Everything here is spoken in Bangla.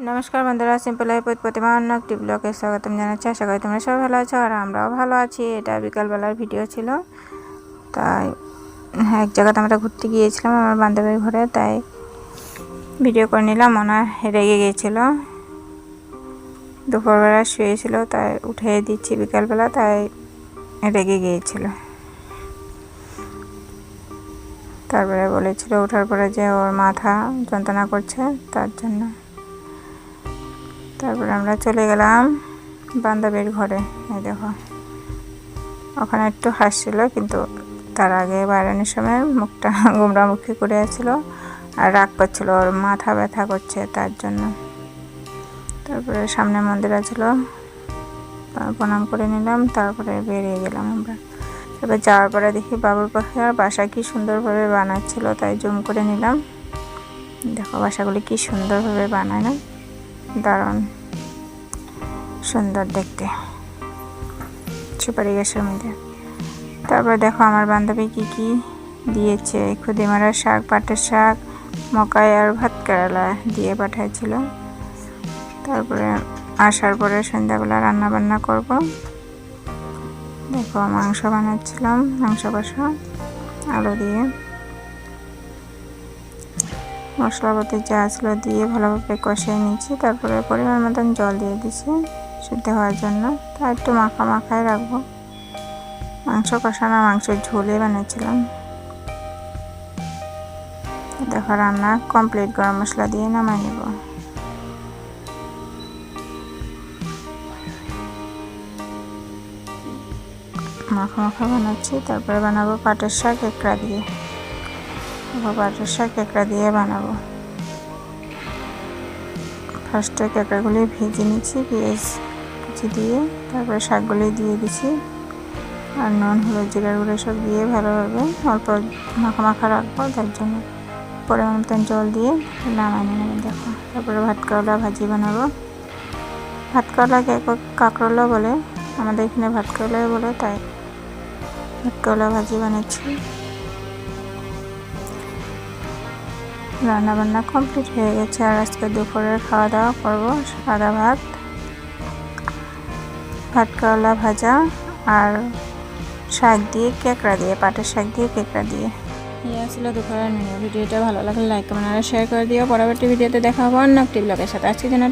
নমস্কার বন্ধুরা, সিম্পল লাইফ উইথ প্রতিমা অন্য একটি ব্লগে স্বাগতম জানাচ্ছি। আশা করি তোমরা সবাই ভালো আছো আর আমরাও ভালো আছি। এটা বিকালবেলার ভিডিও ছিল, তাই এক জায়গাতে আমরা ঘুরতে গিয়েছিলাম আমার বান্ধবীর ঘরে, তাই ভিডিও করে নিলাম। মনে রেগে গিয়েছিল, দুপুরবেলা শুয়েছিল, তাই উঠে দিচ্ছি বিকালবেলা, তাই রেগে গিয়েছিল। তারপরে বলেছিল ওঠার পরে যে ওর মাথা যন্ত্রণা করছে, তার জন্য। তারপরে আমরা চলে গেলাম বান্ধবীর ঘরে। এই দেখো, ওখানে একটু হাসছিল, কিন্তু তার আগে বাইরানোর সময় মুখটা গোমরা মুখে করে আসছিল আর রাগ করছিল, ওর মাথা ব্যথা করছে তার জন্য। তারপরে সামনে মন্দির আছিল, প্রণাম করে নিলাম, তারপরে বেরিয়ে গেলাম আমরা। তারপরে যাওয়ার পরে দেখি বাবুর পাখি আর বাসা কি সুন্দরভাবে বানাচ্ছিল, তাই জুম করে নিলাম। দেখো বাসাগুলি কি সুন্দরভাবে বানায় না, দারুণ সুন্দর দেখতে, সুপারি গাছের মধ্যে। তারপরে দেখো আমার বান্ধবী কি কি দিয়েছে, খুদিমারা শাক, পাটের শাক, মকাই আর ভাত কেরালা দিয়ে পাঠাইছিল। তারপরে আসার পরে সন্ধ্যাবেলা রান্না বান্না করব। দেখো মাংস বানাচ্ছিলাম, মাংস কষা আলু দিয়ে, মশলাপাতি যা ছিল দিয়ে ভালোভাবে কষিয়ে নিয়েছি। তারপরে পরিমাণ মতন জল দিয়ে দিছি সিদ্ধ হওয়ার জন্য, তা একটু মাখায় রাখবো। মাংস কষানো মাংসের ঝোলে বানিয়েছিলাম। দেখো রান্না কমপ্লিট, গরম মশলা দিয়ে নামাই নেব। মাখা বানাচ্ছি। তারপরে বানাবো পাটের শাক একড়া দিয়ে। পাটের শাক একড়া দিয়ে বানাবো। ফার্স্টে কেঁকড়াগুলি ভেজে নিচ্ছি পেঁয়াজ কুচি দিয়ে, তারপরে শাকগুলি দিয়ে দিচ্ছি আর নুন, হলুদ, জিরার গুঁড়ো সব দিয়ে ভালোভাবে অল্প মাখা রাখবো। তার জন্য পরিমাণ মতন জল দিয়ে নামাই নেব। দেখো তারপরে ভাত করলা ভাজি বানাবো। ভাত করলাকে কাঁকরোলা বলে, আমাদের এখানে ভাত করলাই বলে, তাই ভাত করলা ভাজি বানাচ্ছি। রান্না বান্না কমপ্লিট হয়ে গেছে, আর আজকে দুপুরের খাওয়া দাওয়া করবো সাদা ভাত, ভাত করলা ভাজা আর শাক দিয়ে কেঁকড়া দিয়ে, পাটের শাক দিয়ে কেঁকড়া দিয়ে। এই আসলে দুপুরের মেনু। ভিডিওটা ভালো লাগলে লাইক কমেন্ট আর শেয়ার করে দিও। পরবর্তী ভিডিওতে দেখা হবে অন্য একটি ব্লগের সাথে। আজকের জন্য